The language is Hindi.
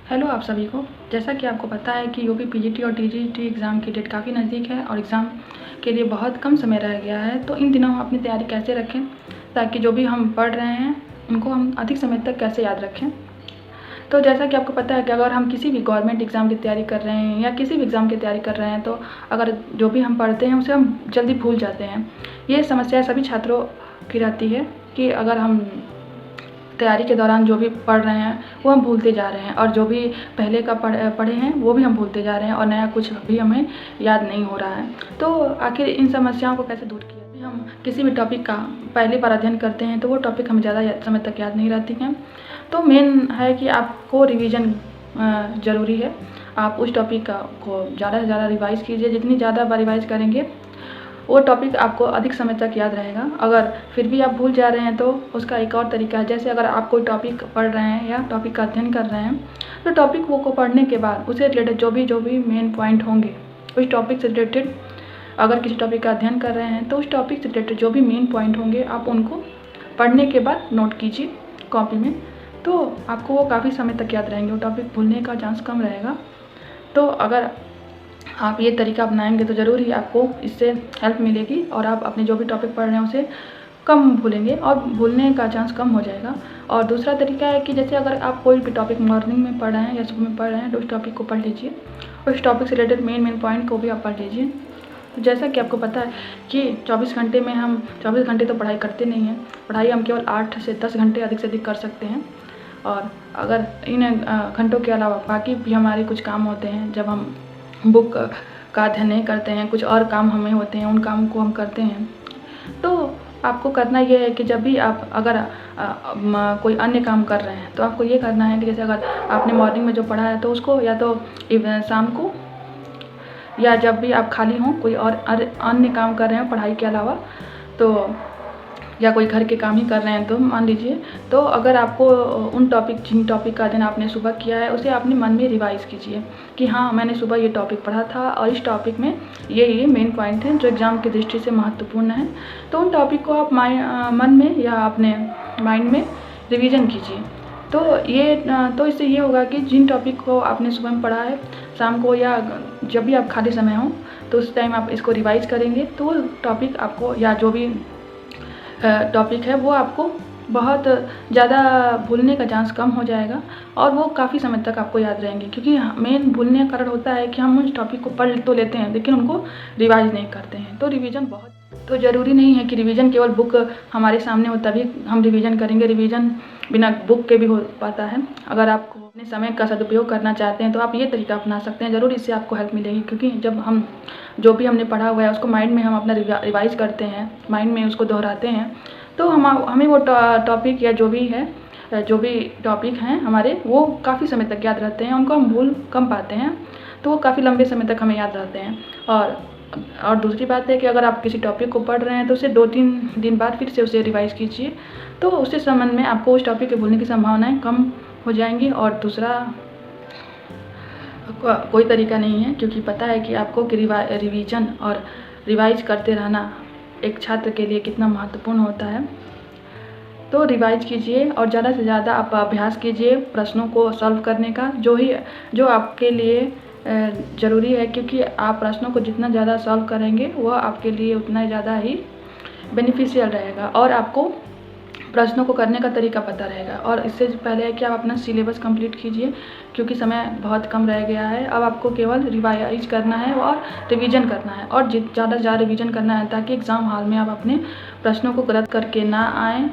हेलो आप सभी को। जैसा कि आपको पता है कि यूपी पीजीटी और टीजीटी एग्ज़ाम की डेट काफ़ी नज़दीक है और एग्ज़ाम के लिए बहुत कम समय रह गया है। तो इन दिनों हम अपनी तैयारी कैसे रखें ताकि जो भी हम पढ़ रहे हैं उनको हम अधिक समय तक कैसे याद रखें। तो जैसा कि आपको पता है कि अगर हम किसी भी गवर्नमेंट एग्ज़ाम की तैयारी कर रहे हैं या किसी भी एग्ज़ाम की तैयारी कर रहे हैं तो अगर जो भी हम पढ़ते हैं उसे हम जल्दी भूल जाते हैं। ये समस्या सभी छात्रों की रहती है कि अगर हम तैयारी के दौरान जो भी पढ़ रहे हैं वो हम भूलते जा रहे हैं और जो भी पहले का पढ़े हैं वो भी हम भूलते जा रहे हैं और नया कुछ भी हमें याद नहीं हो रहा है। तो आखिर इन समस्याओं को कैसे दूर किया जाए। हम किसी भी टॉपिक का पहली बार अध्ययन करते हैं तो वो टॉपिक हमें ज़्यादा समय तक याद नहीं रहती हैं। तो मेन है कि आपको रिवीजन ज़रूरी है। आप उस टॉपिक को ज़्यादा से ज़्यादा रिवाइज़ कीजिए। जितनी ज़्यादा बार रिवाइज़ करेंगे वो टॉपिक आपको अधिक समय तक याद रहेगा। अगर फिर भी आप भूल जा रहे हैं तो उसका एक और तरीका है, जैसे अगर आप कोई टॉपिक पढ़ रहे हैं या टॉपिक का अध्ययन कर रहे हैं तो टॉपिक को पढ़ने के बाद उससे रिलेटेड जो भी मेन पॉइंट होंगे उस टॉपिक से रिलेटेड, अगर किसी टॉपिक का अध्ययन कर रहे हैं तो उस टॉपिक से रिलेटेड जो भी मेन पॉइंट होंगे आप उनको पढ़ने के बाद नोट कीजिए कॉपी में। तो आपको वो काफ़ी समय तक याद रहेंगे, वो टॉपिक भूलने का चांस कम रहेगा। तो अगर आप ये तरीका अपनाएंगे तो ज़रूर ही आपको इससे हेल्प मिलेगी और आप अपने जो भी टॉपिक पढ़ रहे हैं उसे कम भूलेंगे और भूलने का चांस कम हो जाएगा। और दूसरा तरीका है कि जैसे अगर आप कोई भी टॉपिक मॉर्निंग में पढ़ रहे हैं या सुबह में पढ़ रहे हैं तो उस टॉपिक को पढ़ लीजिए, उस टॉपिक से रिलेटेड मेन पॉइंट को भी आप पढ़ लीजिए। तो जैसा कि आपको पता है कि 24 घंटे में हम 24 घंटे तो पढ़ाई करते नहीं हैं। पढ़ाई हम केवल 8 से 10 घंटे अधिक से अधिक कर सकते हैं। और अगर इन घंटों के अलावा बाकी भी हमारे कुछ काम होते हैं, जब हम बुक का अध्ययन नहीं करते हैं, कुछ और काम हमें होते हैं, उन काम को हम करते हैं। तो आपको करना ये है कि जब भी आप अगर कोई अन्य काम कर रहे हैं तो आपको ये करना है कि जैसे अगर आपने मॉर्निंग में जो पढ़ा है तो उसको या तो शाम को या जब भी आप खाली हों कोई और अन्य काम कर रहे हैं पढ़ाई के अलावा, तो या कोई घर के काम ही कर रहे हैं तो मान लीजिए, तो अगर आपको जिन टॉपिक का अध्ययन आपने सुबह किया है उसे अपने मन में रिवाइज़ कीजिए कि हाँ, मैंने सुबह ये टॉपिक पढ़ा था और इस टॉपिक में ये मेन पॉइंट हैं जो एग्ज़ाम की दृष्टि से महत्वपूर्ण है। तो उन टॉपिक को आप मन में या अपने माइंड में रिवीजन कीजिए। तो इससे ये होगा कि जिन टॉपिक को आपने सुबह में पढ़ा है, शाम को या जब भी आप खाली समय हो तो उस टाइम आप इसको रिवाइज़ करेंगे तो वो टॉपिक आपको या जो भी टॉपिक है वो आपको बहुत ज़्यादा भूलने का चांस कम हो जाएगा और वो काफ़ी समय तक आपको याद रहेंगे। क्योंकि मेन भूलने का कारण होता है कि हम उस टॉपिक को पढ़ तो लेते हैं लेकिन उनको रिवाइज़ नहीं करते हैं। तो रिवीजन बहुत ज़रूरी नहीं है कि रिवीजन केवल बुक हमारे सामने हो तभी हम रिवीजन करेंगे। रिवीजन बिना बुक के भी हो पाता है। अगर आपको अपने समय का सदुपयोग करना चाहते हैं तो आप ये तरीका अपना सकते हैं। ज़रूर इससे आपको हेल्प मिलेगी, क्योंकि जब हम जो भी हमने पढ़ा हुआ है उसको माइंड में हम अपना रिवाइज़ करते हैं, माइंड में उसको दोहराते हैं, तो हमें वो टॉपिक या जो भी टॉपिक हैं हमारे वो काफ़ी समय तक याद रहते हैं, उनको हम भूल कम पाते हैं। तो वो काफ़ी लंबे समय तक हमें याद रहते हैं। और दूसरी बात है कि अगर आप किसी टॉपिक को पढ़ रहे हैं तो उसे 2-3 दिन बाद फिर से उसे रिवाइज़ कीजिए, तो उससे संबंध में आपको उस टॉपिक के भूलने की संभावनाएं कम हो जाएंगी। और दूसरा कोई तरीका नहीं है, क्योंकि पता है कि आपको रिवीजन और रिवाइज करते रहना एक छात्र के लिए कितना महत्वपूर्ण होता है। तो रिवाइज कीजिए और ज़्यादा से ज़्यादा आप अभ्यास कीजिए प्रश्नों को सॉल्व करने का, जो आपके लिए ज़रूरी है, क्योंकि आप प्रश्नों को जितना ज़्यादा सॉल्व करेंगे वह आपके लिए उतना ज़्यादा ही बेनिफिशियल रहेगा और आपको प्रश्नों को करने का तरीका पता रहेगा। और इससे पहले है कि आप अपना सिलेबस कंप्लीट कीजिए, क्योंकि समय बहुत कम रह गया है। अब आपको केवल रिवाइज करना है और रिवीजन करना है और ज़्यादा से ज़्यादा रिवीजन करना है, ताकि एग्ज़ाम हॉल में आप अपने प्रश्नों को गलत करके ना आएँ।